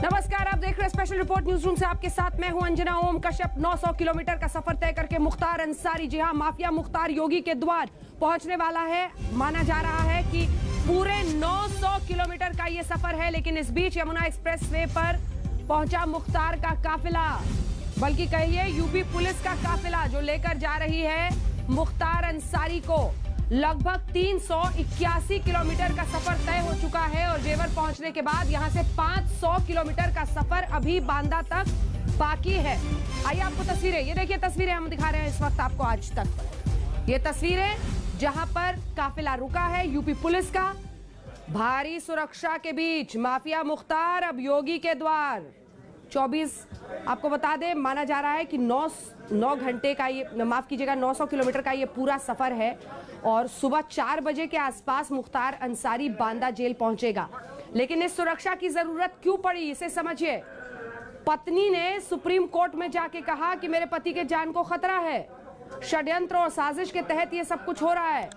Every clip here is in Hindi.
नमस्कार, आप देख रहे हैं स्पेशल रिपोर्ट न्यूज रूम से। आपके साथ मैं हूं अंजना ओम कश्यप। 900 किलोमीटर का सफर तय करके मुख्तार अंसारी, जी हां, माफिया मुख्तार योगी के द्वार पहुंचने वाला है। माना जा रहा है कि पूरे 900 किलोमीटर का ये सफर है, लेकिन इस बीच यमुना एक्सप्रेसवे पर पहुंचा मुख्तार का काफिला, बल्कि कहिए यूपी पुलिस का काफिला, जो लेकर जा रही है मुख्तार अंसारी को। लगभग 381 किलोमीटर का सफर तय हो चुका है और जेवर पहुंचने के बाद यहां से 500 किलोमीटर का सफर अभी बांदा तक बाकी है। आइए आपको तस्वीरें, ये देखिए तस्वीरें हम दिखा रहे हैं इस वक्त आपको आज तक। ये तस्वीरें जहां पर काफिला रुका है यूपी पुलिस का। भारी सुरक्षा के बीच माफिया मुख्तार अब योगी के द्वार। 24 आपको बता दें, माना जा रहा है कि 9 घंटे का ये, माफ कीजिएगा, 900 किलोमीटर का ये पूरा सफर है और सुबह 4 बजे के आसपास मुख्तार अंसारी बांदा जेल पहुंचेगा। लेकिन इस सुरक्षा की जरूरत क्यों पड़ी, इसे समझिए। पत्नी ने सुप्रीम कोर्ट में जाके कहा कि मेरे पति के जान को खतरा है, षड्यंत्र और साजिश के तहत ये सब कुछ हो रहा है।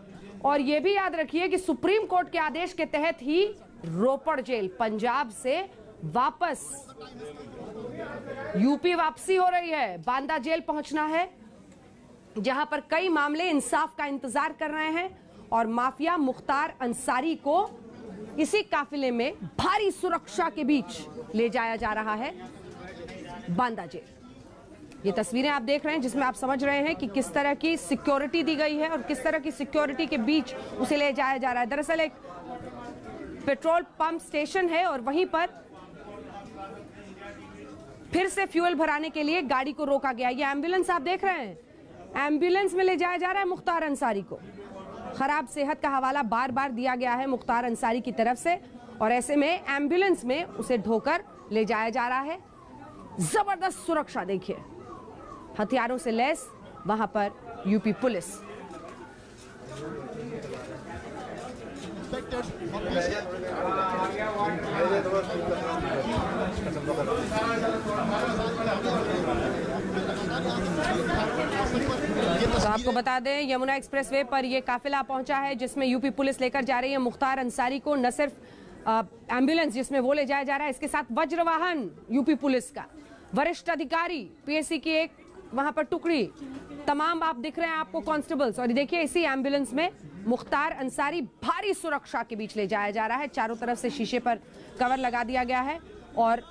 और ये भी याद रखिए कि सुप्रीम कोर्ट के आदेश के तहत ही रोपड़ जेल, पंजाब से वापस यूपी वापसी हो रही है। बांदा जेल पहुंचना है, जहां पर कई मामले इंसाफ का इंतजार कर रहे हैं और माफिया मुख्तार अंसारी को इसी काफिले में भारी सुरक्षा के बीच ले जाया जा रहा है बांदा जेल। ये तस्वीरें आप देख रहे हैं, जिसमें आप समझ रहे हैं कि किस तरह की सिक्योरिटी दी गई है और किस तरह की सिक्योरिटी के बीच उसे ले जाया जा रहा है। दरअसल एक पेट्रोल पंप स्टेशन है और वहीं पर फिर से फ्यूल भराने के लिए गाड़ी को रोका गया। ये एम्बुलेंस आप देख रहे हैं, एम्बुलेंस में ले जाया जा रहा है मुख्तार अंसारी को। खराब सेहत का हवाला बार बार दिया गया है मुख्तार अंसारी की तरफ से और ऐसे में एम्बुलेंस में उसे ढोकर ले जाया जा रहा है। जबरदस्त सुरक्षा देखिए, हथियारों से लैस वहां पर यूपी पुलिस। तो आपको बता दें, यमुना एक्सप्रेसवे पर यह काफिला पहुंचा है, जिसमें यूपी पुलिस लेकर जा रही है मुख्तार अंसारी को। न सिर्फ एम्बुलेंस जिसमें वो ले जाया जा रहा है, इसके साथ वज्रवाहन यूपी पुलिस का, वरिष्ठ अधिकारी, पीएससी की एक वहां पर टुकड़ी, तमाम आप दिख रहे हैं आपको कांस्टेबल्स। और देखिए इसी एम्बुलेंस में मुख्तार अंसारी भारी सुरक्षा के बीच ले जाया जा रहा है। चारों तरफ से शीशे पर कवर लगा दिया गया है और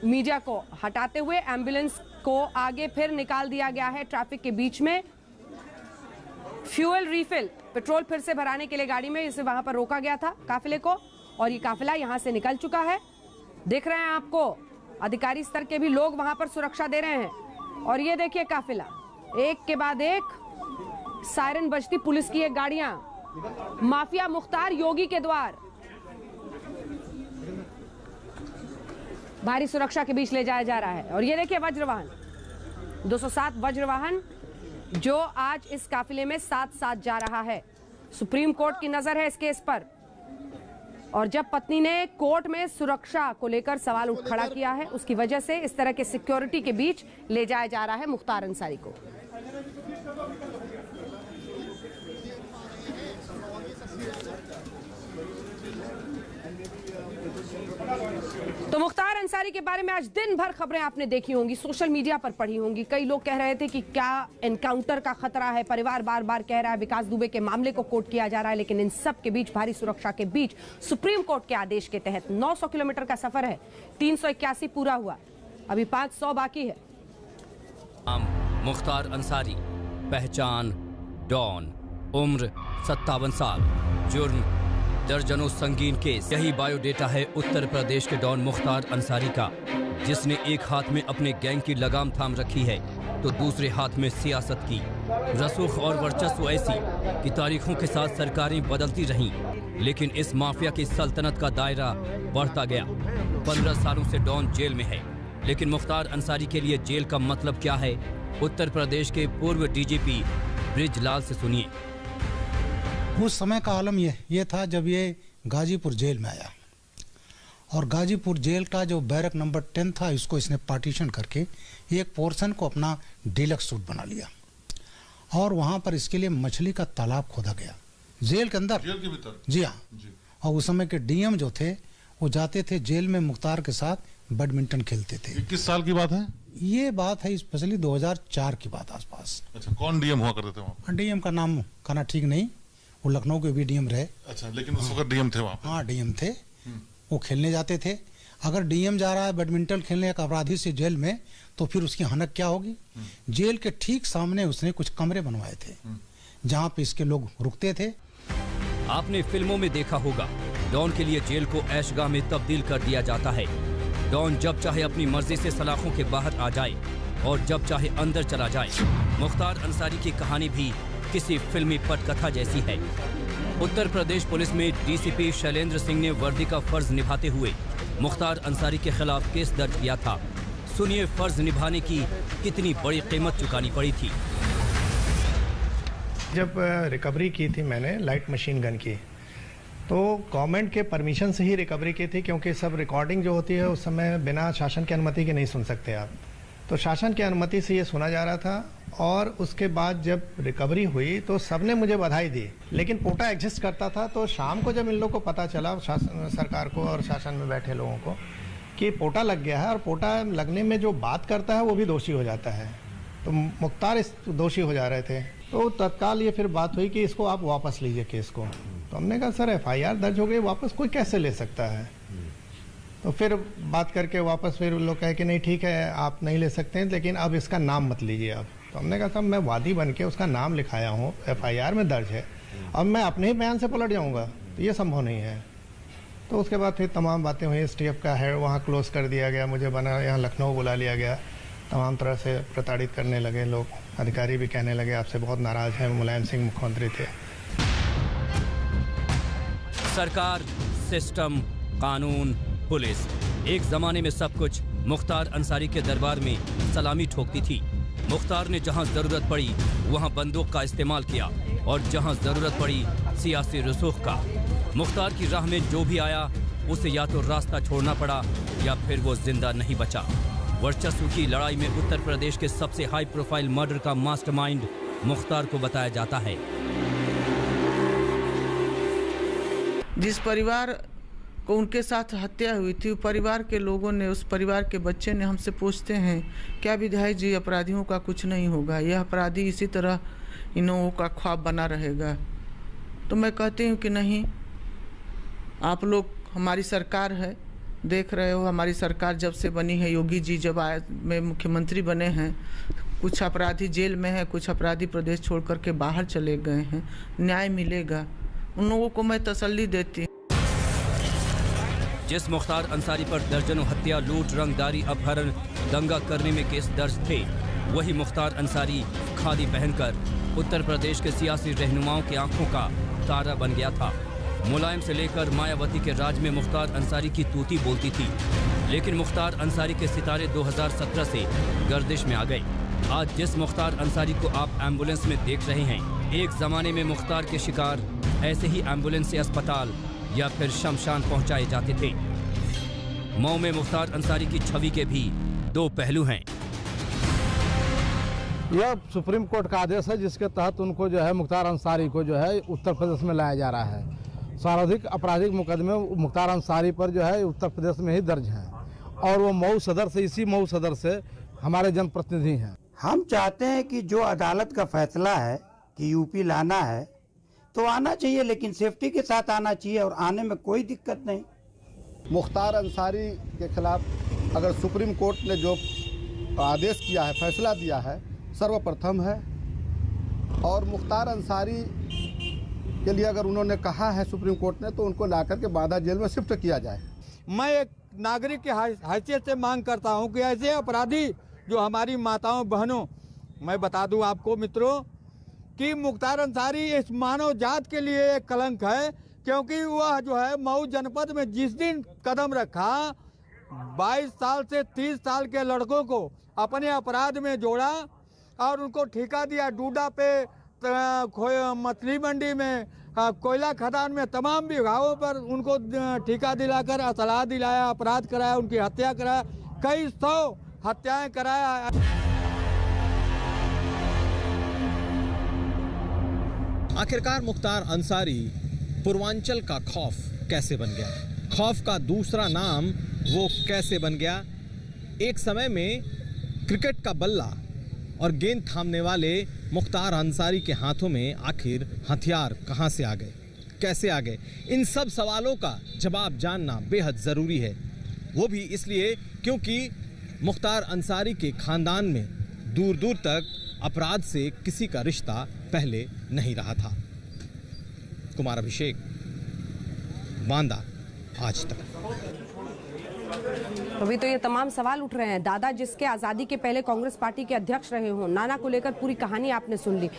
मीडिया को हटाते हुए एम्बुलेंस को आगे फिर निकाल दिया गया है ट्रैफिक के बीच में। फ्यूल रिफिल, पेट्रोल फिर से भराने के लिए गाड़ी में इसे वहां पर रोका गया था काफिले को और ये काफिला यहां से निकल चुका है। देख रहे हैं आपको अधिकारी स्तर के भी लोग वहां पर सुरक्षा दे रहे हैं और ये देखिए काफिला, एक के बाद एक सायरन बजती पुलिस की एक गाड़ियां, माफिया मुख्तार योगी के द्वार, भारी सुरक्षा के बीच ले जाया जा रहा है। और ये देखिए वज्रवाहन, 207 वज्रवाहन जो आज इस काफिले में साथ साथ जा रहा है। सुप्रीम कोर्ट की नजर है इस केस पर और जब पत्नी ने कोर्ट में सुरक्षा को लेकर सवाल खड़ा किया है, उसकी वजह से इस तरह के सिक्योरिटी के बीच ले जाया जा रहा है मुख्तार अंसारी को। तो मुख्तार अंसारी के बारे में आज दिन भर खबरें आपने देखी होंगी, सोशल मीडिया पर पढ़ी होंगी। कई लोग कह रहे थे कि क्या एनकाउंटर का खतरा है, परिवार बार बार कह रहा है विकास दुबे के मामले को कोर्ट किया जा रहा है, लेकिन इन सब के बीच भारी सुरक्षा के बीच सुप्रीम कोर्ट के आदेश के तहत 900 किलोमीटर का सफर है, 381 पूरा हुआ, अभी 500 बाकी है। मुख्तार अंसारी, पहचान डॉन, उम्र 57 साल, जुर्म दर्जनों संगीन केस। यही बायोडेटा है उत्तर प्रदेश के डॉन मुख्तार अंसारी का, जिसने एक हाथ में अपने गैंग की लगाम थाम रखी है तो दूसरे हाथ में सियासत की रसूख और वर्चस्व ऐसी कि तारीखों के साथ सरकारें बदलती रहीं, लेकिन इस माफिया की सल्तनत का दायरा बढ़ता गया। 15 सालों से डॉन जेल में है, लेकिन मुख्तार अंसारी के लिए जेल का मतलब क्या है, उत्तर प्रदेश के पूर्व डीजीपी ब्रिजलाल से सुनिए। उस समय का आलम ये था जब ये गाजीपुर जेल में आया और गाजीपुर जेल का जो बैरक नंबर 10 था, इसको इसने पार्टीशन करके एक पोर्शन को अपना डीलक्स सूट बना लिया और वहाँ पर इसके लिए मछली का तालाब खोदा गया जेल के अंदर, जेल के भीतर। जी हाँ। और उस समय के डीएम जो थे वो जाते थे जेल में मुख्तार के साथ बैडमिंटन खेलते थे। किस साल की बात है? ये बात है स्पेशली 2004 की बात आसपास। अच्छा, कौन डीएम हुआ करते थे वहाँ? डीएम का नाम कहना ठीक नहीं, वो लखनऊ के भी डीएम रहे। अच्छा, लेकिन उस वक्त डीएम थे वहाँ? हाँ, डीएम थे। वो खेलने जाते थे। अगर डीएम जा रहा है बैडमिंटन खेलने एक अपराधी से जेल में, तो फिर उसकी हनक क्या होगी? जेल के ठीक सामने उसने कुछ कमरे बनवाए थे जहाँ पे इसके लोग रुकते थे। आपने फिल्मों में देखा होगा, डॉन के लिए जेल को ऐशगाह में तब्दील कर दिया जाता है। डॉन जब चाहे अपनी मर्जी से सलाखों के बाहर आ जाए और जब चाहे अंदर चला जाए। मुख्तार अंसारी की कहानी भी किसी फिल्मी पटकथा जैसी है। उत्तर प्रदेश पुलिस में डीसीपी शैलेंद्र सिंह ने वर्दी का फर्ज निभाते हुए मुख्तार अंसारी के खिलाफ केस दर्ज किया था। सुनिए फर्ज निभाने की कितनी बड़ी कीमत चुकानी पड़ी थी। जब रिकवरी की थी मैंने लाइट मशीन गन की, तो गवर्नमेंट के परमिशन से ही रिकवरी की थी, क्योंकि सब रिकॉर्डिंग जो होती है उस समय बिना शासन की अनुमति के नहीं सुन सकते आप। तो शासन की अनुमति से ये सुना जा रहा था। और उसके बाद जब रिकवरी हुई तो सबने मुझे बधाई दी, लेकिन पोटा एग्जिस्ट करता था। तो शाम को जब इन लोगों को पता चला, सरकार को और शासन में बैठे लोगों को, कि पोटा लग गया है और पोटा लगने में जो बात करता है वो भी दोषी हो जाता है, तो मुख्तार इस दोषी हो जा रहे थे। तो तत्काल ये फिर बात हुई कि इसको आप वापस लीजिए केस को। तो हमने कहा सर FIR दर्ज हो गई, वापस कोई कैसे ले सकता है? तो फिर बात करके वापस फिर लोग कहे कि नहीं ठीक है आप नहीं ले सकते हैं, लेकिन अब इसका नाम मत लीजिए आप। तो हमने कहा साहब मैं वादी बन के उसका नाम लिखाया हूँ, FIR में दर्ज है, अब मैं अपने ही बयान से पलट जाऊँगा, तो ये संभव नहीं है। तो उसके बाद फिर तमाम बातें हुई। STF का है वहाँ क्लोज कर दिया गया, मुझे बना यहाँ लखनऊ बुला लिया गया। तमाम तरह से प्रताड़ित करने लगे लोग, अधिकारी भी कहने लगे आपसे बहुत नाराज़ हैं। मुलायम सिंह मुख्यमंत्री थे। सरकार, सिस्टम, कानून, पुलिस, एक जमाने में सब कुछ मुख्तार अंसारी के दरबार में सलामी ठोकती थी। मुख्तार ने जहां जरूरत पड़ी वहां बंदूक का इस्तेमाल किया और जहां जरूरत पड़ी सियासी रसूख का। मुख्तार की राह में जो भी आया उसे या तो रास्ता छोड़ना पड़ा या फिर वो जिंदा नहीं बचा। वर्चस्व की लड़ाई में उत्तर प्रदेश के सबसे हाई प्रोफाइल मर्डर का मास्टरमाइंड मुख्तार को बताया जाता है। जिस परिवार को उनके साथ हत्या हुई थी, परिवार के लोगों ने, उस परिवार के बच्चे ने हमसे पूछते हैं क्या विधायक जी अपराधियों का कुछ नहीं होगा, यह अपराधी इसी तरह इन लोगों का ख्वाब बना रहेगा? तो मैं कहती हूँ कि नहीं, आप लोग, हमारी सरकार है, देख रहे हो हमारी सरकार जब से बनी है, योगी जी जब में मुख्यमंत्री बने हैं, कुछ अपराधी जेल में है, कुछ अपराधी प्रदेश छोड़ कर के बाहर चले गए हैं, न्याय मिलेगा। उन लोगों को मैं तसल्ली देती हूँ। जिस मुख्तार अंसारी पर दर्जनों हत्या, लूट, रंगदारी, अपहरण, दंगा करने में केस दर्ज थे, वही मुख्तार अंसारी खादी पहनकर उत्तर प्रदेश के सियासी रहनुमाओं की आंखों का तारा बन गया था। मुलायम से लेकर मायावती के राज में मुख्तार अंसारी की तूती बोलती थी, लेकिन मुख्तार अंसारी के सितारे 2017 से गर्दिश में आ गए। आज जिस मुख्तार अंसारी को आप एम्बुलेंस में देख रहे हैं, एक जमाने में मुख्तार के शिकार ऐसे ही एम्बुलेंस से अस्पताल या फिर शमशान पहुंचाए जाते थे। मऊ में मुख्तार अंसारी की छवि के भी दो पहलू हैं। यह सुप्रीम कोर्ट का आदेश है जिसके तहत उनको जो है मुख्तार अंसारी को जो है उत्तर प्रदेश में लाया जा रहा है। सर्वाधिक आपराधिक मुकदमे मुख्तार अंसारी पर जो है उत्तर प्रदेश में ही दर्ज हैं और वो मऊ सदर से, इसी मऊ सदर से हमारे जनप्रतिनिधि हैं। हम चाहते हैं कि जो अदालत का फैसला है कि यूपी लाना है तो आना चाहिए, लेकिन सेफ्टी के साथ आना चाहिए और आने में कोई दिक्कत नहीं। मुख्तार अंसारी के खिलाफ अगर सुप्रीम कोर्ट ने जो आदेश किया है, फैसला दिया है, सर्वप्रथम है। और मुख्तार अंसारी के लिए अगर उन्होंने कहा है सुप्रीम कोर्ट ने, तो उनको लाकर के बांदा जेल में शिफ्ट किया जाए। मैं एक नागरिक की हैसियत से मांग करता हूं कि ऐसे अपराधी जो हमारी माताओं बहनों, मैं बता दूं आपको मित्रों कि मुख्तार अंसारी इस मानव जात के लिए एक कलंक है, क्योंकि वह जो है मऊ जनपद में जिस दिन कदम रखा, 22 साल से 30 साल के लड़कों को अपने अपराध में जोड़ा और उनको ठेका दिया। डूडा पे, मछली मंडी में, कोयला खदान में, तमाम विभागों पर उनको ठेका दिलाकर असलाह दिलाया, अपराध कराया, उनकी हत्या कराया, कई 100 हत्याएं कराया। आखिरकार मुख्तार अंसारी पूर्वांचल का खौफ कैसे बन गया? खौफ का दूसरा नाम वो कैसे बन गया? एक समय में क्रिकेट का बल्ला और गेंद थामने वाले मुख्तार अंसारी के हाथों में आखिर हथियार कहां से आ गए, कैसे आ गए? इन सब सवालों का जवाब जानना बेहद ज़रूरी है। वो भी इसलिए क्योंकि मुख्तार अंसारी के खानदान में दूर दूर तक अपराध से किसी का रिश्ता पहले नहीं रहा था। कुमार अभिषेक, बांदा, आज तक। अभी तो ये तमाम सवाल उठ रहे हैं। दादा जिसके आज़ादी के पहले कांग्रेस पार्टी के अध्यक्ष रहे हों, नाना को लेकर पूरी कहानी आपने सुन ली।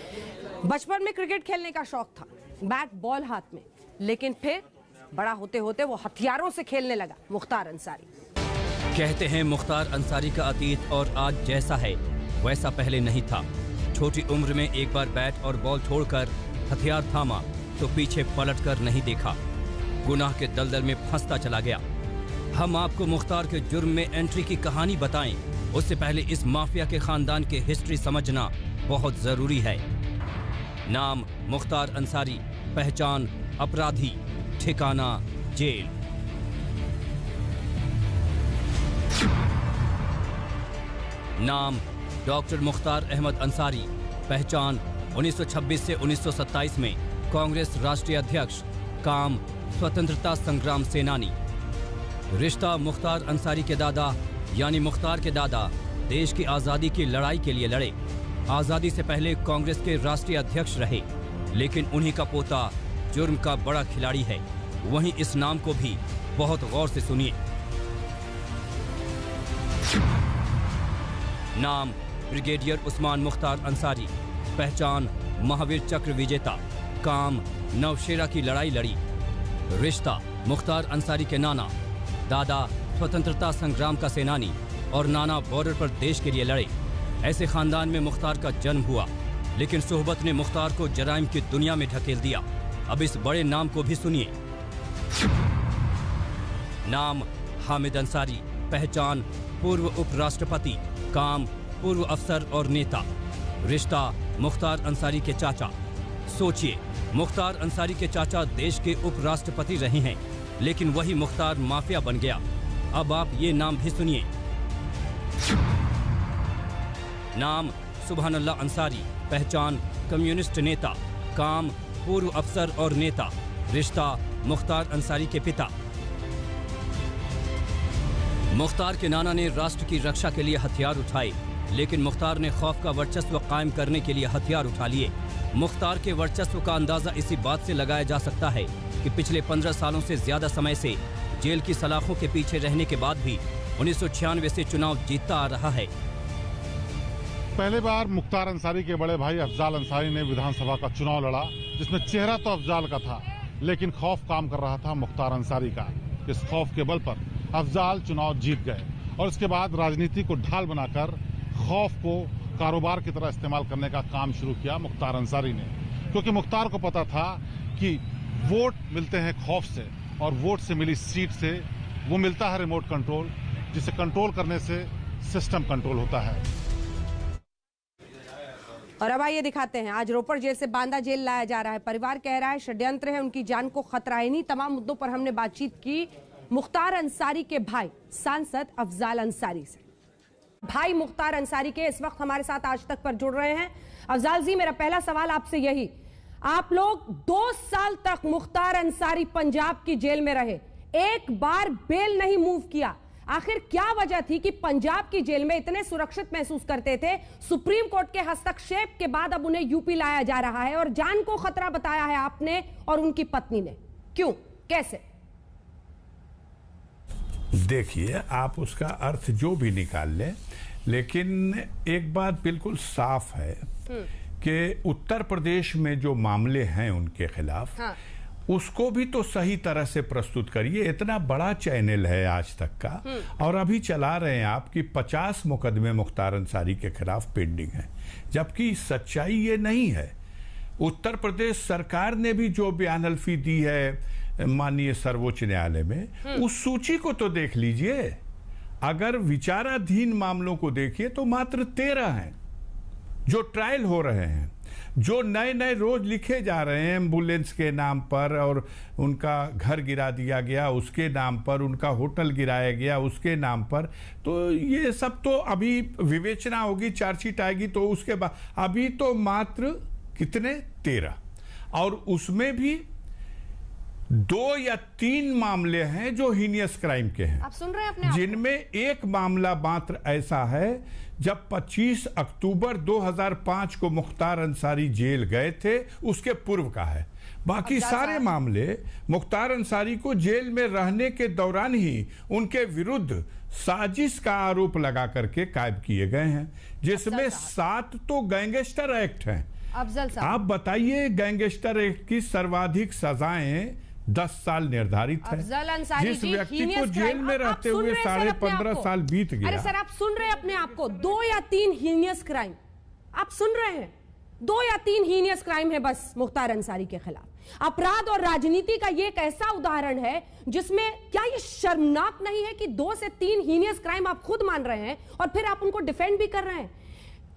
बचपन में क्रिकेट खेलने का शौक था, बैट बॉल हाथ में, लेकिन फिर बड़ा होते होते वो हथियारों से खेलने लगा। मुख्तार अंसारी कहते हैं मुख्तार अंसारी का अतीत और आज जैसा है वैसा पहले नहीं था। छोटी उम्र में एक बार बैट और बॉल छोड़कर हथियार थामा तो पीछे पलटकर नहीं देखा, गुनाह के दलदल में फंसता चला गया। हम आपको मुख्तार के जुर्म में एंट्री की कहानी बताएं, उससे पहले इस माफिया के खानदान की हिस्ट्री समझना बहुत जरूरी है। नाम मुख्तार अंसारी, पहचान अपराधी, ठिकाना जेल। नाम डॉक्टर मुख्तार अहमद अंसारी, पहचान 1926 से 1927 में कांग्रेस राष्ट्रीय अध्यक्ष, काम स्वतंत्रता संग्राम सेनानी। रिश्ता मुख्तार अंसारी के दादा यानी मुख्तार के दादा देश की आज़ादी की लड़ाई के लिए लड़े, आज़ादी से पहले कांग्रेस के राष्ट्रीय अध्यक्ष रहे, लेकिन उन्हीं का पोता जुर्म का बड़ा खिलाड़ी है। वहीं इस नाम को भी बहुत गौर से सुनिए। नाम ब्रिगेडियर उस्मान मुख्तार अंसारी, पहचान महावीर चक्र विजेता, काम नवशेरा की लड़ाई लड़ी। रिश्ता मुख्तार अंसारी के नाना, दादा स्वतंत्रता संग्राम का सेनानी और नाना बॉर्डर पर देश के लिए लड़े। ऐसे खानदान में मुख्तार का जन्म हुआ, लेकिन सोहबत ने मुख्तार को जराइम की दुनिया में ढकेल दिया। अब इस बड़े नाम को भी सुनिए। नाम हामिद अंसारी, पहचान पूर्व उपराष्ट्रपति, काम पूर्व अफसर और नेता। रिश्ता मुख्तार अंसारी के चाचा। सोचिए, मुख्तार अंसारी के चाचा देश के उपराष्ट्रपति रहे हैं, लेकिन वही मुख्तार माफिया बन गया। अब आप ये नाम भी सुनिए। नाम सुभान अल्लाह अंसारी, पहचान कम्युनिस्ट नेता, काम पूर्व अफसर और नेता। रिश्ता मुख्तार अंसारी के पिता। मुख्तार के नाना ने राष्ट्र की रक्षा के लिए हथियार उठाए, लेकिन मुख्तार ने खौफ का वर्चस्व कायम करने के लिए हथियार उठा लिए। मुख्तार के वर्चस्व का अंदाजा इसी बात से लगाया जा सकता है कि पिछले 15 सालों से ज्यादा समय से जेल की सलाखों के पीछे रहने के बाद भी 1996 से चुनाव जीतता आ रहा है। पहले बार मुख्तार अंसारी के बड़े भाई अफजाल अंसारी ने विधानसभा का चुनाव लड़ा, जिसमें चेहरा तो अफजाल का था, लेकिन खौफ काम कर रहा था मुख्तार अंसारी का। इस खौफ के बल पर अफजाल चुनाव जीत गए और इसके बाद राजनीति को ढाल बनाकर खौफ को कारोबार की तरह इस्तेमाल करने का काम शुरू किया मुख्तार अंसारी ने, क्योंकि मुख्तार को पता था कि वोट मिलते हैं खौफ से और वोट से मिली सीट से वो मिलता है रिमोट कंट्रोल, जिसे कंट्रोल करने से सिस्टम कंट्रोल होता है। और अब आइए दिखाते हैं, आज रोपड़ जेल से बांदा जेल लाया जा रहा है। परिवार कह रहा है षड्यंत्र है, उनकी जान को खतरा है। इन्हीं तमाम मुद्दों पर हमने बातचीत की मुख्तार अंसारी के भाई सांसद अफजाल अंसारी से। भाई मुख्तार अंसारी के इस वक्त हमारे साथ आज तक पर जुड़ रहे हैं। अफजाल जी, मेरा पहला सवाल आपसे यही, आप लोग 2 साल तक मुख्तार अंसारी पंजाब की जेल में रहे, एक बार बेल नहीं मूव किया, आखिर क्या वजह थी कि पंजाब की जेल में इतने सुरक्षित महसूस करते थे? सुप्रीम कोर्ट के हस्तक्षेप के बाद अब उन्हें यूपी लाया जा रहा है और जान को खतरा बताया है आपने और उनकी पत्नी ने, क्यों, कैसे? देखिए, आप उसका अर्थ जो भी निकाल लें, लेकिन एक बात बिल्कुल साफ है कि उत्तर प्रदेश में जो मामले हैं उनके खिलाफ, हाँ, उसको भी तो सही तरह से प्रस्तुत करिए। इतना बड़ा चैनल है आज तक का, और अभी चला रहे हैं आप कि 50 मुकदमे मुख्तार अंसारी के खिलाफ पेंडिंग हैं, जबकि सच्चाई ये नहीं है। उत्तर प्रदेश सरकार ने भी जो बयानल्फी दी है माननीय सर्वोच्च न्यायालय में, उस सूची को तो देख लीजिए। अगर विचाराधीन मामलों को देखिए तो मात्र 13 हैं जो ट्रायल हो रहे हैं। जो नए नए रोज लिखे जा रहे हैं एम्बुलेंस के नाम पर, और उनका घर गिरा दिया गया उसके नाम पर, उनका होटल गिराया गया उसके नाम पर, तो ये सब तो अभी विवेचना होगी, चार्जशीट आएगी तो उसके बाद। अभी तो मात्र कितने 13, और उसमें भी 2 या 3 मामले हैं जो हीनियस क्राइम के हैं। आप सुन रहे हैं अपने आप, जिनमें एक मामला मात्र ऐसा है जब 25 अक्टूबर 2005 को मुख्तार अंसारी जेल गए थे, उसके पूर्व का है। बाकी सारे मामले मुख्तार अंसारी को जेल में रहने के दौरान ही उनके विरुद्ध साजिश का आरोप लगा करके कायम किए गए हैं, जिसमें 7 तो गैंगस्टर एक्ट हैं। अफजल साहब, आप बताइए, गैंगस्टर एक्ट की सर्वाधिक सजाएं 10 साल निर्धारित है। जिस व्यक्ति को जेल में रहते हुए 15.5 साल बीत गया। अरे सर, आप सुन रहे हैं अपने आप को? 2 या 3 हीनियस क्राइम, आप सुन रहे हैं? 2 या 3 हीनियस क्राइम है बस मुख्तार अंसारी के खिलाफ। अपराध और राजनीति का ये एक ऐसा उदाहरण है जिसमें क्या ये शर्मनाक नहीं है कि 2 से 3 हीनियस क्राइम आप खुद मान रहे हैं और फिर आप उनको डिफेंड भी कर रहे हैं।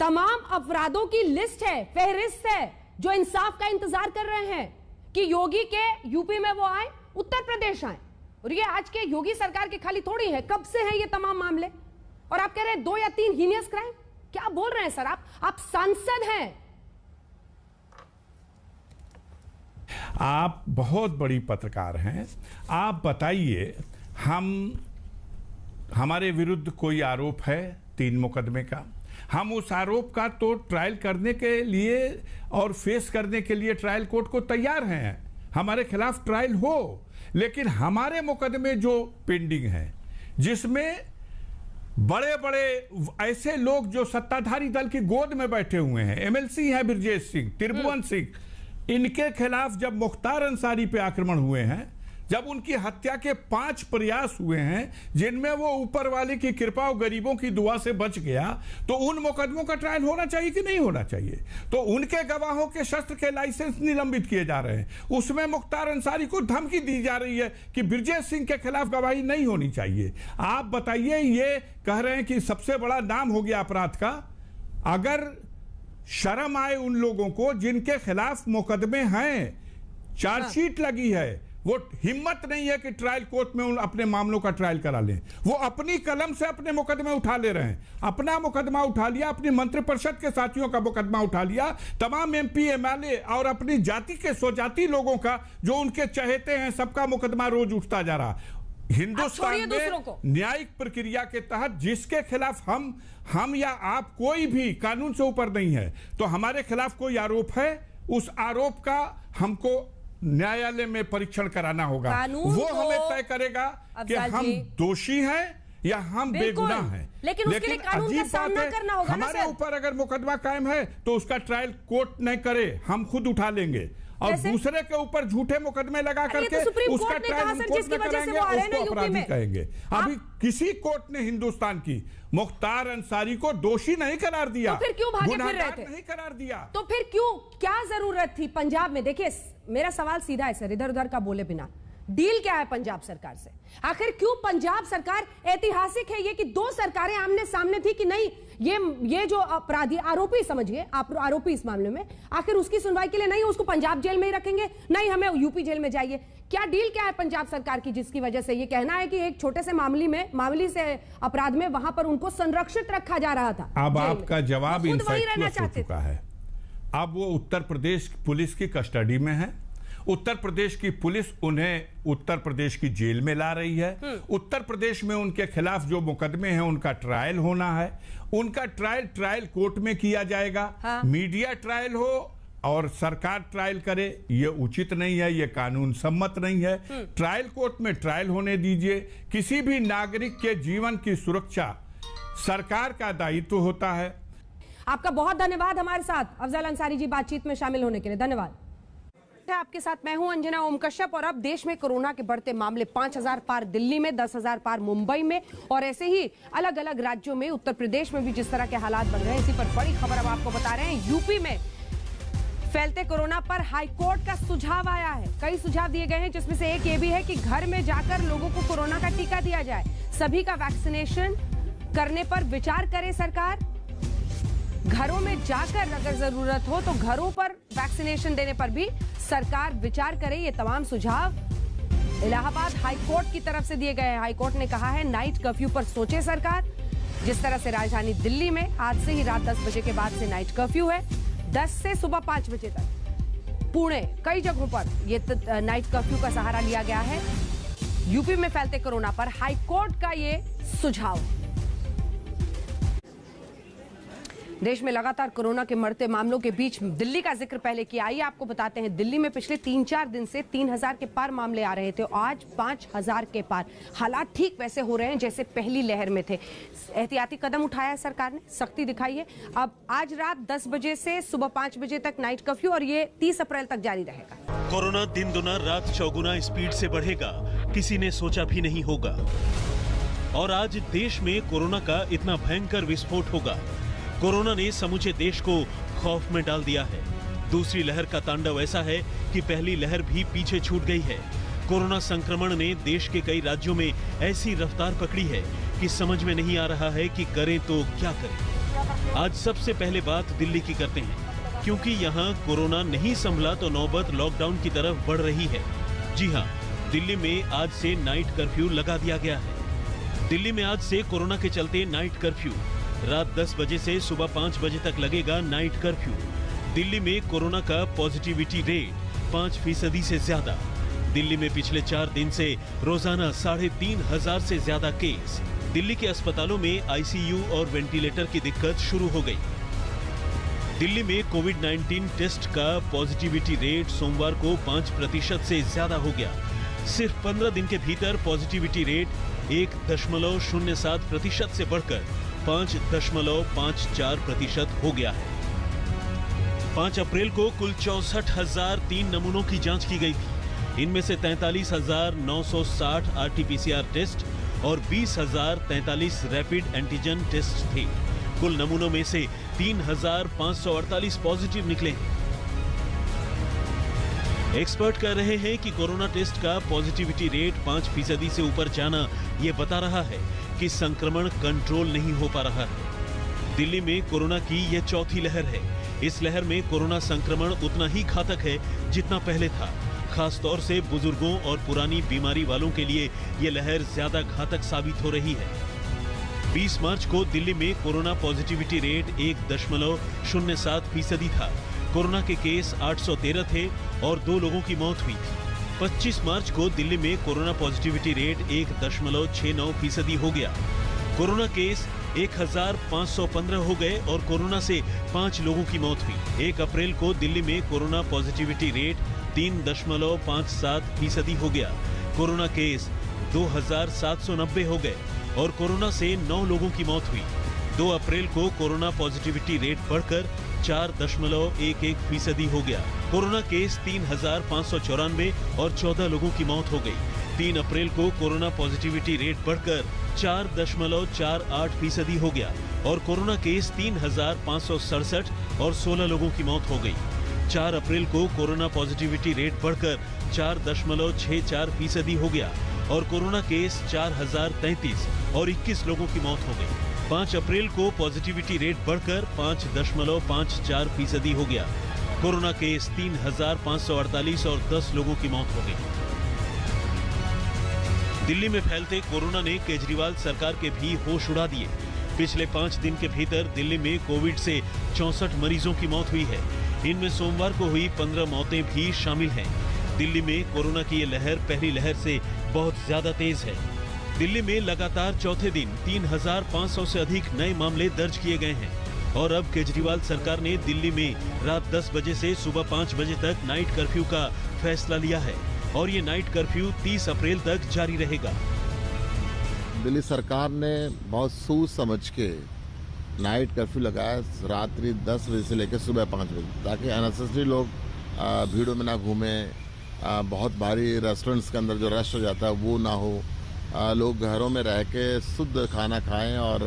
तमाम अपराधों की लिस्ट है, फहरिस्त है, जो इंसाफ का इंतजार कर रहे हैं कि योगी के यूपी में वो आए, उत्तर प्रदेश आए। और ये आज के योगी सरकार की खाली थोड़ी है, कब से है ये तमाम मामले, और आप कह रहे हैं 2 या 3 हीनियस क्राइम? क्या बोल रहे हैं सर आप सांसद हैं। आप बहुत बड़ी पत्रकार हैं, आप बताइए, हमारे विरुद्ध कोई आरोप है 3 मुकदमे का, हम उस आरोप का तो ट्रायल करने के लिए और फेस करने के लिए ट्रायल कोर्ट को तैयार हैं, हमारे खिलाफ ट्रायल हो। लेकिन हमारे मुकदमे जो पेंडिंग हैं, जिसमें बड़े बड़े ऐसे लोग जो सत्ताधारी दल की गोद में बैठे हुए हैं, एमएलसी हैं ब्रजेश सिंह, त्रिभुवन सिंह, इनके खिलाफ जब मुख्तार अंसारी पे आक्रमण हुए हैं, जब उनकी हत्या के 5 प्रयास हुए हैं, जिनमें वो ऊपर वाले की कृपा और गरीबों की दुआ से बच गया, तो उन मुकदमों का ट्रायल होना चाहिए कि नहीं होना चाहिए? तो उनके गवाहों के शस्त्र के लाइसेंस निलंबित किए जा रहे हैं, उसमें मुख्तार अंसारी को धमकी दी जा रही है कि ब्रजेश सिंह के खिलाफ गवाही नहीं होनी चाहिए। आप बताइए, ये कह रहे हैं कि सबसे बड़ा नाम हो गया अपराध का। अगर शर्म आए उन लोगों को जिनके खिलाफ मुकदमे हैं, चार्जशीट लगी है, वो हिम्मत नहीं है कि ट्रायल कोर्ट में अपने मामलों का ट्रायल करा लें। वो अपनी कलम से अपने मुकदमे उठा ले रहे हैं। अपना मुकदमा उठा लिया, अपनी मंत्रिपरिषद के साथियों का मुकदमा उठा लिया, तमाम एमपी एमएलए और अपनी जाति के स्वजाति लोगों का, जो उनके चहेते हैं, सबका मुकदमा रोज उठता जा रहा। हिंदुस्तान में न्यायिक प्रक्रिया के तहत जिसके खिलाफ हम या आप कोई भी कानून से ऊपर नहीं है, तो हमारे खिलाफ कोई आरोप है, उस आरोप का हमको न्यायालय में परीक्षण कराना होगा। वो हमें तय करेगा कि हम दोषी हैं या हम बेगुनाह हैं। लेकिन उसके लिए कानून का सामना करना होगा। हमारे ऊपर अगर मुकदमा कायम है तो उसका ट्रायल कोर्ट नहीं करे, हम खुद उठा लेंगे, और दूसरे के ऊपर झूठे मुकदमे लगा करके उसका ट्रायल कोर्ट में कराएंगे, उसको अपराधी कहेंगे। अभी किसी कोर्ट ने हिंदुस्तान की मुख्तार अंसारी को दोषी नहीं करार दिया, तो फिर क्यों भागे फिर रहे थे? नहीं करार दिया, तो फिर क्यों, क्या जरूरत थी पंजाब में? देखिए, मेरा सवाल सीधा है सर, इधर उधर का बोले बिना, डील क्या है पंजाब सरकार से? आखिर क्यों पंजाब सरकार, ऐतिहासिक है ये कि 2 सरकारें आमने सामने थी कि नहीं, ये जो अपराधी, आरोपी समझिए, आप आरोपी इस मामले में, आखिर उसकी सुनवाई के लिए नहीं उसको पंजाब जेल में ही रखेंगे, नहीं हमें यूपी जेल में जाइए। क्या डील क्या है पंजाब सरकार की, जिसकी वजह से ये कहना है कि एक छोटे से मामूली से अपराध में वहां पर उनको संरक्षित रखा जा रहा था? अब आपका जवाब इनफैक्चुअस हो चुका है। अब वो उत्तर प्रदेश पुलिस की कस्टडी में है, उत्तर प्रदेश की पुलिस उन्हें उत्तर प्रदेश की जेल में ला रही है। उत्तर प्रदेश में उनके खिलाफ जो मुकदमे हैं उनका ट्रायल होना है, उनका ट्रायल कोर्ट में किया जाएगा। मीडिया ट्रायल हो और सरकार ट्रायल करे, ये उचित नहीं है, ये कानून सम्मत नहीं है। ट्रायल कोर्ट में ट्रायल होने दीजिए। किसी भी नागरिक के जीवन की सुरक्षा सरकार का दायित्व होता है। आपका बहुत धन्यवाद हमारे साथ अफजल अंसारी जी बातचीत में शामिल होने के लिए, धन्यवाद। आपके साथ मैं हूं अंजना ओम कश्यप। और अब देश में कोरोना के बढ़ते मामले 5000 पार दिल्ली में, 10,000 पार मुंबई में, और ऐसे ही अलग अलग राज्यों में, उत्तर प्रदेश में भी जिस तरह के हालात बन रहे हैं, इसी पर बड़ी खबर अब आपको बता रहे हैं। यूपी में फैलते कोरोना पर हाईकोर्ट का सुझाव आया है। कई सुझाव दिए गए हैं, जिसमें से एक ये भी है कि घर में जाकर लोगों को कोरोना का टीका दिया जाए, सभी का वैक्सीनेशन करने पर विचार करे सरकार। घरों में जाकर अगर जरूरत हो तो घरों पर वैक्सीनेशन देने पर भी सरकार विचार करे। ये तमाम सुझाव इलाहाबाद हाईकोर्ट की तरफ से दिए गए हैं। हाईकोर्ट ने कहा है नाइट कर्फ्यू पर सोचे सरकार। जिस तरह से राजधानी दिल्ली में आज से ही रात 10 बजे के बाद से नाइट कर्फ्यू है, 10 से सुबह 5 बजे तक। पुणे कई जगहों पर ये नाइट कर्फ्यू का सहारा लिया गया है। यूपी में फैलते कोरोना पर हाईकोर्ट का ये सुझाव। देश में लगातार कोरोना के बढ़ते मामलों के बीच दिल्ली का जिक्र पहले किया। आइए आपको बताते हैं, दिल्ली में पिछले 3-4 दिन से 3000 के पार मामले आ रहे थे, आज 5000 के पार। हालात ठीक वैसे हो रहे हैं जैसे पहली लहर में थे। एहतियाती कदम उठाया है सरकार ने, सख्ती दिखाई है। अब आज रात 10 बजे से सुबह 5 बजे तक नाइट कर्फ्यू और ये 30 अप्रैल तक जारी रहेगा। कोरोना दिन दुना रात चौगुना स्पीड से बढ़ेगा, किसी ने सोचा भी नहीं होगा। और आज देश में कोरोना का इतना भयंकर विस्फोट होगा। कोरोना ने समूचे देश को खौफ में डाल दिया है। दूसरी लहर का तांडव ऐसा है कि पहली लहर भी पीछे छूट गई है। कोरोना संक्रमण ने देश के कई राज्यों में ऐसी रफ्तार पकड़ी है कि समझ में नहीं आ रहा है कि करें तो क्या करें। आज सबसे पहले बात दिल्ली की करते हैं, क्योंकि यहाँ कोरोना नहीं संभला तो नौबत लॉकडाउन की तरफ बढ़ रही है। जी हाँ, दिल्ली में आज से नाइट कर्फ्यू लगा दिया गया है। दिल्ली में आज से कोरोना के चलते नाइट कर्फ्यू। रात 10 बजे से सुबह 5 बजे तक लगेगा नाइट कर्फ्यू। दिल्ली में कोरोना का पॉजिटिविटी रेट 5% से ज्यादा। दिल्ली में पिछले 4 दिन से रोजाना 3500 से ज्यादा केस। दिल्ली के अस्पतालों में आईसीयू और वेंटिलेटर की दिक्कत शुरू हो गई। दिल्ली में कोविड-19 टेस्ट का पॉजिटिविटी रेट सोमवार को 5% से ज्यादा हो गया। सिर्फ 15 दिन के भीतर पॉजिटिविटी रेट 1.07% से बढ़कर 5.54% हो गया है। 5 अप्रैल को कुल 64,003 नमूनों की जांच की गई थी। इनमें से 43,960 आरटीपीसीआर टेस्ट और 20,043 रैपिड एंटीजन टेस्ट थे। कुल नमूनों में से 3,548 पॉजिटिव निकले हैं। एक्सपर्ट कह रहे हैं कि कोरोना टेस्ट का पॉजिटिविटी रेट 5% से ऊपर जाना ये बता रहा है कि संक्रमण कंट्रोल नहीं हो पा रहा है। दिल्ली में कोरोना की यह चौथी लहर है। इस लहर में कोरोना संक्रमण उतना ही घातक है जितना पहले था। खास तौर से बुजुर्गों और पुरानी बीमारी वालों के लिए यह लहर ज्यादा घातक साबित हो रही है। 20 मार्च को दिल्ली में कोरोना पॉजिटिविटी रेट 1.07% था। कोरोना के केस 813 थे और 2 लोगों की मौत हुई थी। 25 मार्च को दिल्ली में कोरोना पॉजिटिविटी रेट 1.69% हो गया। कोरोना केस 1515 हो गए और कोरोना से 5 लोगों की मौत हुई। 1 अप्रैल को दिल्ली में कोरोना पॉजिटिविटी रेट 3.57% हो गया। कोरोना केस 2790 हो गए और कोरोना से 9 लोगों की मौत हुई। 2 अप्रैल को कोरोना पॉजिटिविटी रेट बढ़कर 4.11% हो गया। कोरोना केस 3,594 और 14 लोगों की मौत हो गई। 3 अप्रैल को कोरोना पॉजिटिविटी रेट बढ़कर 4.48% हो गया और कोरोना केस 3,567 और 16 लोगों की मौत हो गई। 4 अप्रैल को कोरोना पॉजिटिविटी रेट बढ़कर 4.64% हो गया और कोरोना केस 4,033 और 21 लोगों की मौत हो गई। 5 अप्रैल को पॉजिटिविटी रेट बढ़कर 5.54% हो गया। कोरोना केस 3,548 और 10 लोगों की मौत हो गई। दिल्ली में फैलते कोरोना ने केजरीवाल सरकार के भी होश उड़ा दिए। पिछले 5 दिन के भीतर दिल्ली में कोविड से 64 मरीजों की मौत हुई है। इनमें सोमवार को हुई 15 मौतें भी शामिल हैं। दिल्ली में कोरोना की ये लहर पहली लहर से बहुत ज्यादा तेज है। दिल्ली में लगातार चौथे दिन 3,500 से अधिक नए मामले दर्ज किए गए हैं और अब केजरीवाल सरकार ने दिल्ली में रात 10 बजे से सुबह 5 बजे तक नाइट कर्फ्यू का फैसला लिया है और ये नाइट कर्फ्यू 30 अप्रैल तक जारी रहेगा। दिल्ली सरकार ने बहुत सोच समझ के नाइट कर्फ्यू लगाया रात्रि 10 बजे से लेकर सुबह 5 बजे, ताकि अननेसेसरी लोग भीड़ों में ना घूमें। बहुत भारी रेस्टोरेंट्स के अंदर जो रश हो जाता है वो ना हो। लोग घरों में रह के शुद्ध खाना खाएं और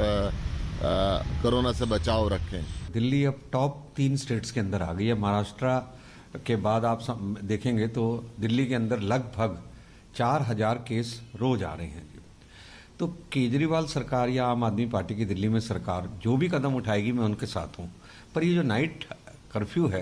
कोरोना से बचाव रखें। दिल्ली अब टॉप 3 स्टेट्स के अंदर आ गई है। महाराष्ट्र के बाद आप देखेंगे तो दिल्ली के अंदर लगभग 4,000 केस रोज आ रहे हैं। तो केजरीवाल सरकार या आम आदमी पार्टी की दिल्ली में सरकार जो भी कदम उठाएगी मैं उनके साथ हूँ, पर ये जो नाइट कर्फ्यू है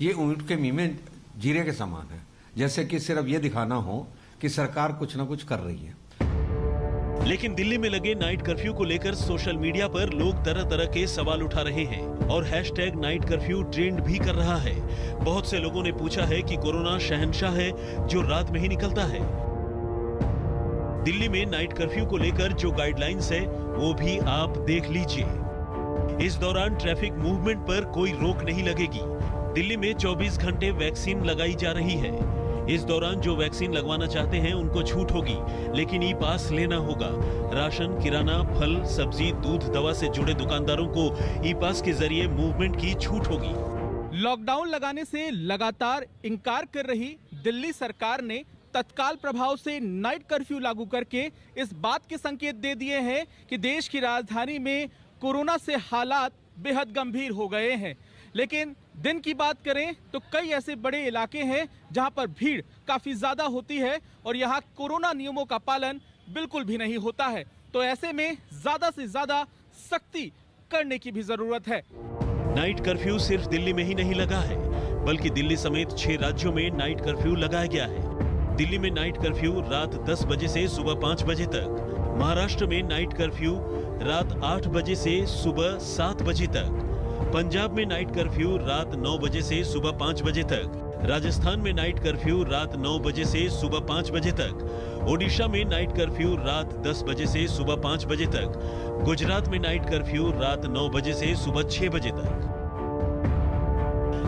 ये उनके मुंह में जीरे के समान है, जैसे कि सिर्फ ये दिखाना हो कि सरकार कुछ ना कुछ कर रही है। लेकिन दिल्ली में लगे नाइट कर्फ्यू को लेकर सोशल मीडिया पर लोग तरह तरह के सवाल उठा रहे हैं और हैशटैग नाइट कर्फ्यू ट्रेंड भी कर रहा है। बहुत से लोगों ने पूछा है कि कोरोना शहंशाह है जो रात में ही निकलता है। दिल्ली में नाइट कर्फ्यू को लेकर जो गाइडलाइंस है वो भी आप देख लीजिए। इस दौरान ट्रैफिक मूवमेंट पर कोई रोक नहीं लगेगी। दिल्ली में 24 घंटे वैक्सीन लगाई जा रही है। इस दौरान जो वैक्सीन लगवाना चाहते हैं उनको छूट होगी, लेकिन ई पास लेना होगा। राशन, किराना, फल, सब्जी, दूध, दवा से जुड़े दुकानदारों को ई पास के जरिए मूवमेंट की छूट होगी। लॉकडाउन लगाने से लगातार इंकार कर रही दिल्ली सरकार ने तत्काल प्रभाव से नाइट कर्फ्यू लागू करके इस बात के संकेत दे दिए हैं कि देश की राजधानी में कोरोना से हालात बेहद गंभीर हो गए हैं। लेकिन दिन की बात करें तो कई ऐसे बड़े इलाके हैं जहां पर भीड़ काफी ज्यादा होती है और यहां कोरोना नियमों का पालन बिल्कुल भी नहीं होता है। तो ऐसे में ज्यादा से ज्यादा सख्ती करने की भी जरूरत है। नाइट कर्फ्यू सिर्फ दिल्ली में ही नहीं लगा है, बल्कि दिल्ली समेत 6 राज्यों में नाइट कर्फ्यू लगाया गया है। दिल्ली में नाइट कर्फ्यू रात 10 बजे से सुबह 5 बजे तक। महाराष्ट्र में नाइट कर्फ्यू रात 8 बजे से सुबह 7 बजे तक। पंजाब में नाइट कर्फ्यू रात 9 बजे से सुबह 5 बजे तक। राजस्थान में नाइट कर्फ्यू रात 9 बजे से सुबह 5 बजे तक। ओडिशा में नाइट कर्फ्यू रात 10 बजे से सुबह 5 बजे तक। गुजरात में नाइट कर्फ्यू रात 9 बजे से सुबह 6 बजे तक।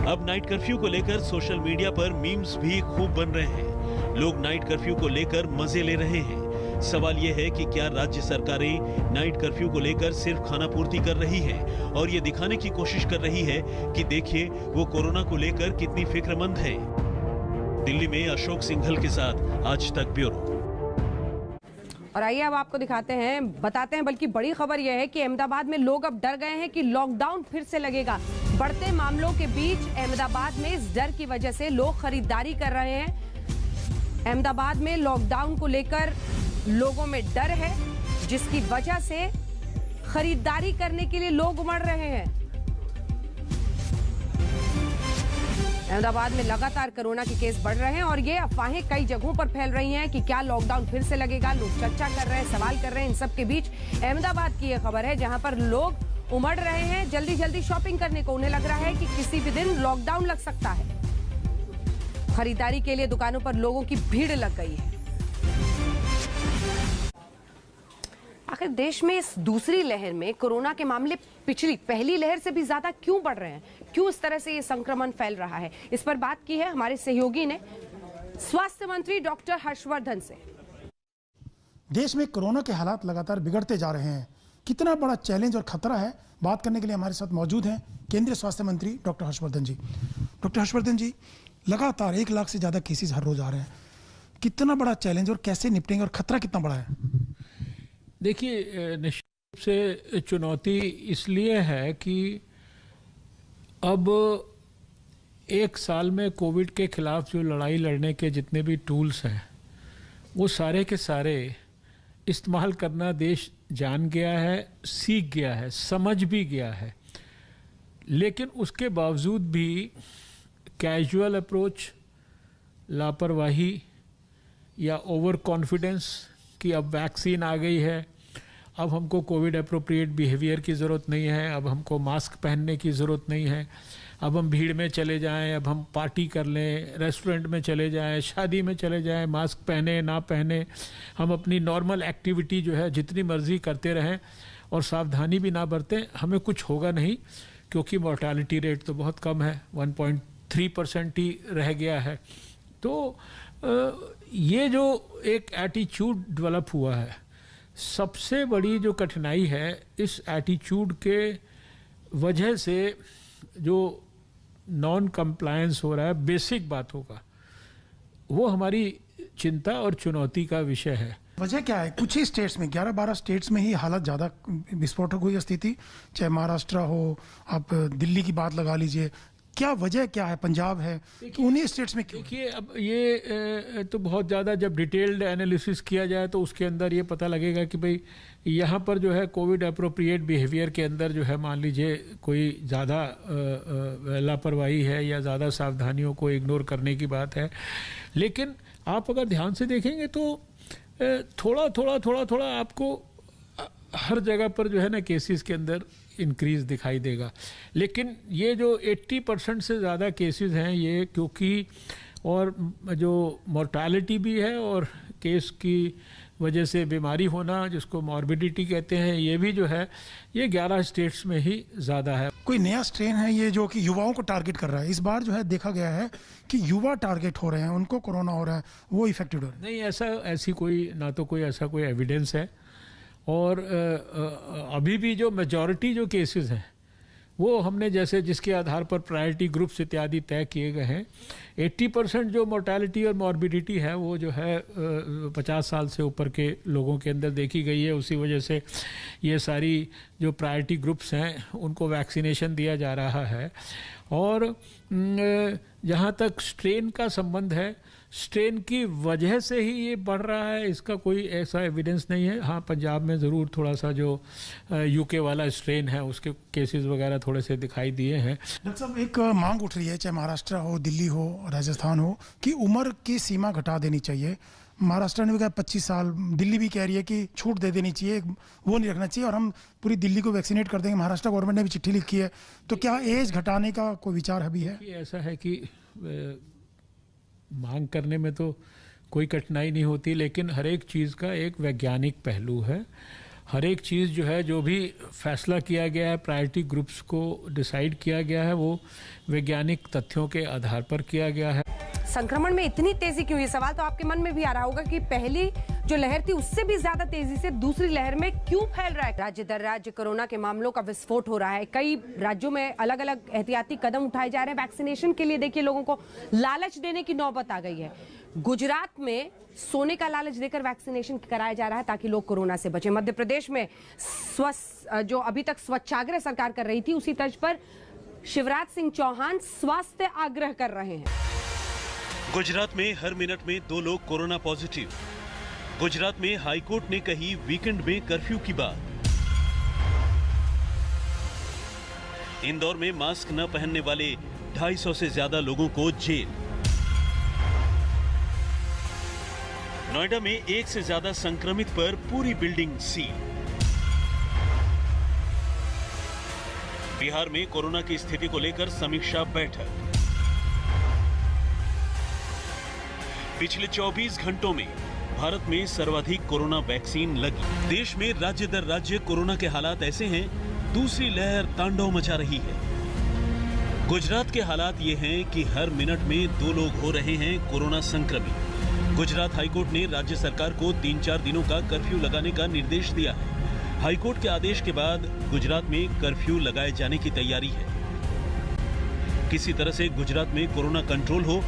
अब नाइट कर्फ्यू को लेकर सोशल मीडिया पर मीम्स भी खूब बन रहे हैं। लोग नाइट कर्फ्यू को लेकर मजे ले रहे हैं। सवाल यह है कि क्या राज्य सरकारें नाइट कर्फ्यू को लेकर सिर्फ खानापूर्ति कर रही हैं और ये दिखाने की कोशिश कर रही है कि देखिए वो कोरोना को लेकर कितनी फिक्रमंद है। दिल्ली में अशोक सिंघल के साथ आज तक ब्यूरो। और आइए अब आपको दिखाते हैं, बताते हैं, बल्कि बड़ी खबर यह है कि अहमदाबाद में लोग अब डर गए हैं कि लॉकडाउन फिर से लगेगा। बढ़ते मामलों के बीच अहमदाबाद में इस डर की वजह से लोग खरीदारी कर रहे हैं। अहमदाबाद में लॉकडाउन को लेकर लोगों में डर है, जिसकी वजह से खरीदारी करने के लिए लोग उमड़ रहे हैं। अहमदाबाद में लगातार कोरोना के केस बढ़ रहे हैं और ये अफवाहें कई जगहों पर फैल रही हैं कि क्या लॉकडाउन फिर से लगेगा। लोग चर्चा कर रहे हैं, सवाल कर रहे हैं। इन सब के बीच अहमदाबाद की यह खबर है जहां पर लोग उमड़ रहे हैं जल्दी जल्दी शॉपिंग करने को। उन्हें लग रहा है कि किसी भी दिन लॉकडाउन लग सकता है। खरीदारी के लिए दुकानों पर लोगों की भीड़ लग गई है। आखिर देश में इस दूसरी लहर में कोरोना के मामले पिछली पहली लहर से भी ज्यादा क्यों बढ़ रहे हैं? क्यों इस तरह से ये संक्रमण फैल रहा है? इस पर बात की है हमारे सहयोगी ने स्वास्थ्य मंत्री डॉक्टर हर्षवर्धन से। देश में कोरोना के हालात लगातार बिगड़ते जा रहे हैं। कितना बड़ा चैलेंज और खतरा है, बात करने के लिए हमारे साथ मौजूद हैं केंद्रीय स्वास्थ्य मंत्री डॉक्टर हर्षवर्धन जी। डॉक्टर हर्षवर्धन जी, लगातार 1 लाख से ज्यादा केसेस हर रोज आ रहे हैं। कितना बड़ा चैलेंज और कैसे निपटेंगे और खतरा कितना बड़ा है? देखिए, निश्चित रूप से चुनौती इसलिए है कि अब 1 साल में कोविड के खिलाफ जो लड़ाई लड़ने के जितने भी टूल्स हैं वो सारे के सारे इस्तेमाल करना देश जान गया है, सीख गया है, समझ भी गया है। लेकिन उसके बावजूद भी कैजुअल अप्रोच, लापरवाही या ओवर कॉन्फिडेंस कि अब वैक्सीन आ गई है, अब हमको कोविड अप्रोप्रिएट बिहेवियर की ज़रूरत नहीं है, अब हमको मास्क पहनने की ज़रूरत नहीं है, अब हम भीड़ में चले जाएं, अब हम पार्टी कर लें, रेस्टोरेंट में चले जाएं, शादी में चले जाएं, मास्क पहने ना पहने, हम अपनी नॉर्मल एक्टिविटी जो है जितनी मर्जी करते रहें और सावधानी भी ना बरतें, हमें कुछ होगा नहीं, क्योंकि मोर्टालिटी रेट तो बहुत कम है, 1.3% ही रह गया है। तो ये जो एक एटीट्यूड डेवलप हुआ है, सबसे बड़ी जो कठिनाई है इस एटीट्यूड के वजह से जो नॉन कंप्लायंस हो रहा है बेसिक बातों का, वो हमारी चिंता और चुनौती का विषय है। वजह क्या है? कुछ ही स्टेट्स में, 11-12 स्टेट्स में ही हालत ज़्यादा विस्फोटक हुई स्थिति, चाहे महाराष्ट्र हो, आप दिल्ली की बात लगा लीजिए, क्या वजह क्या है, पंजाब है तो उन्हीं स्टेट्स में क्यों? देखिए अब ये तो बहुत ज़्यादा जब डिटेल्ड एनालिसिस किया जाए तो उसके अंदर ये पता लगेगा कि भाई यहाँ पर जो है कोविड अप्रोप्रिएट बिहेवियर के अंदर जो है मान लीजिए कोई ज़्यादा लापरवाही है या ज़्यादा सावधानियों को इग्नोर करने की बात है। लेकिन आप अगर ध्यान से देखेंगे तो थोड़ा आपको हर जगह पर जो है ना केसेस के अंदर इंक्रीज दिखाई देगा। लेकिन ये जो 80% से ज़्यादा केसेस हैं ये क्योंकि और जो मोर्टालिटी भी है और केस की वजह से बीमारी होना जिसको मॉर्बिडिटी कहते हैं ये भी जो है ये 11 स्टेट्स में ही ज़्यादा है। कोई नया स्ट्रेन है ये जो कि युवाओं को टारगेट कर रहा है। इस बार जो है देखा गया है कि युवा टारगेट हो रहे हैं, उनको कोरोना हो रहा है, वो इफेक्टेड हो रहे हैं। नहीं ऐसी कोई ना तो कोई ऐसा कोई एविडेंस है और अभी भी जो मेजॉरिटी जो केसेस हैं वो हमने जैसे जिसके आधार पर प्रायोरिटी ग्रुप्स इत्यादि तय किए गए हैं 80% जो मोर्टालिटी और मॉर्बिडिटी है वो जो है 50 साल से ऊपर के लोगों के अंदर देखी गई है। उसी वजह से ये सारी जो प्रायोरिटी ग्रुप्स हैं उनको वैक्सीनेशन दिया जा रहा है। और जहाँ तक स्ट्रेन का संबंध है स्ट्रेन की वजह से ही ये बढ़ रहा है इसका कोई ऐसा एविडेंस नहीं है। हाँ पंजाब में ज़रूर थोड़ा सा जो यूके वाला स्ट्रेन है उसके केसेस वगैरह थोड़े से दिखाई दिए हैं। डॉक्टर साहब एक मांग उठ रही है चाहे महाराष्ट्र हो, दिल्ली हो, राजस्थान हो कि उम्र की सीमा घटा देनी चाहिए। महाराष्ट्र ने भी कहा 25 साल, दिल्ली भी कह रही है कि छूट दे देनी चाहिए, वो नहीं रखना चाहिए और हम पूरी दिल्ली को वैक्सीनेट कर देंगे। महाराष्ट्र गवर्नमेंट ने भी चिट्ठी लिखी है, तो क्या एज घटाने का कोई विचार अभी है? ऐसा है कि मांग करने में तो कोई कठिनाई नहीं होती लेकिन हर एक चीज़ का एक वैज्ञानिक पहलू है। हर एक चीज़ जो है जो भी फैसला किया गया है प्रायोरिटी ग्रुप्स को डिसाइड किया गया है वो वैज्ञानिक तथ्यों के आधार पर किया गया है। संक्रमण में इतनी तेजी क्यों? ये सवाल तो आपके मन में भी आ रहा होगा कि पहली जो लहर थी उससे भी ज्यादा तेजी से दूसरी लहर में क्यों फैल रहा है? राज्य दर राज्य कोरोना के मामलों का विस्फोट हो रहा है। कई राज्यों में अलग अलग एहतियाती कदम उठाए जा रहे हैं वैक्सीनेशन के लिए। देखिए लोगों को लालच देने की नौबत आ गई है। गुजरात में सोने का लालच देकर वैक्सीनेशन कराया जा रहा है ताकि लोग कोरोना से बचें। मध्य प्रदेश में जो अभी तक स्वच्छाग्रह सरकार कर रही थी उसी तर्ज पर शिवराज सिंह चौहान स्वास्थ्य आग्रह कर रहे हैं। गुजरात में हर मिनट में 2 लोग कोरोना पॉजिटिव। गुजरात में हाईकोर्ट ने कही वीकेंड में कर्फ्यू की बात। इंदौर में मास्क न पहनने वाले 250 से ज्यादा लोगों को जेल। नोएडा में 1 से ज्यादा संक्रमित पर पूरी बिल्डिंग सील। बिहार में कोरोना की स्थिति को लेकर समीक्षा बैठक। पिछले 24 घंटों में भारत में सर्वाधिक कोरोना वैक्सीन लगी। देश में राज्य दर राज्य कोरोना के हालात ऐसे हैं, दूसरी लहर तांडव मचा रही है। गुजरात के हालात ये हैं कि हर मिनट में 2 लोग हो रहे हैं कोरोना संक्रमित। गुजरात हाईकोर्ट ने राज्य सरकार को 3-4 दिनों का कर्फ्यू लगाने का निर्देश दिया है। हाईकोर्ट के आदेश के बाद गुजरात में कर्फ्यू लगाए जाने की तैयारी है। किसी तरह से गुजरात में कोरोना कंट्रोल हो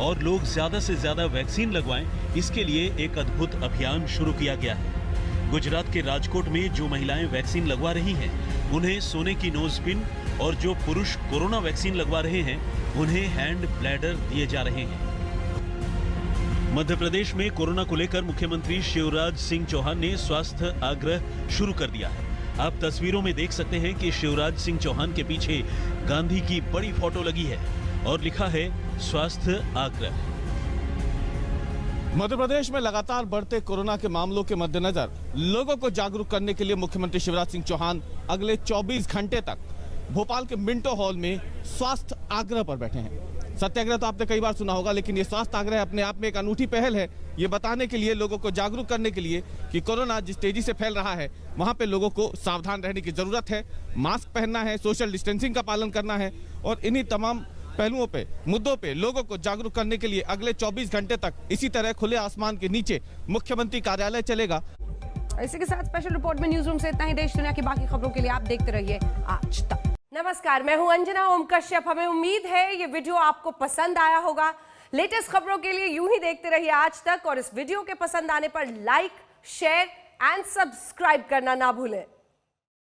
और लोग ज्यादा से ज्यादा वैक्सीन लगवाएं, इसके लिए एक अद्भुत अभियान शुरू किया गया है। गुजरात के राजकोट में जो महिलाएं वैक्सीन लगवा रही हैं, उन्हें सोने की नोज पिन और जो पुरुष कोरोना वैक्सीन लगवा रहे हैं, उन्हें हैंड ब्लैडर दिए जा रहे हैं। मध्य प्रदेश में कोरोना को लेकर मुख्यमंत्री शिवराज सिंह चौहान ने स्वास्थ्य आग्रह शुरू कर दिया है। आप तस्वीरों में देख सकते हैं कि शिवराज सिंह चौहान के पीछे गांधी की बड़ी फोटो लगी है और लिखा है स्वास्थ्य आग्रह। मध्य प्रदेश में लगातार बढ़ते कोरोना के मामलों के मद्देनजर लोगों को जागरूक करने के लिए मुख्यमंत्री शिवराज सिंह चौहान अगले 24 घंटे तक भोपाल के मिंटो हॉल में स्वास्थ्य आग्रह पर बैठे हैं। सत्याग्रह तो आपने कई बार सुना होगा, लेकिन ये स्वास्थ्य आग्रह अपने आप में एक अनूठी पहल है। ये बताने के लिए, लोगों को जागरूक करने के लिए कि कोरोना जिस तेजी से फैल रहा है वहां पे लोगों को सावधान रहने की जरूरत है। मास्क पहनना है, सोशल डिस्टेंसिंग का पालन करना है और इन्हीं तमाम पहलुओं पे, मुद्दों पे लोगों को जागरूक करने के लिए अगले 24 घंटे तक इसी तरह खुले आसमान के नीचे मुख्यमंत्री कार्यालय चलेगा। इसी के साथ स्पेशल रिपोर्ट में न्यूज रूम से इतना ही। देश दुनिया की बाकी खबरों के लिए आप देखते रहिए आज तक। नमस्कार, मैं हूं अंजना ओम कश्यप। हमें उम्मीद है ये वीडियो आपको पसंद आया होगा। लेटेस्ट खबरों के लिए यूं ही देखते रहिए आज तक और इस वीडियो के पसंद आने पर लाइक, शेयर एंड सब्सक्राइब करना ना भूलें।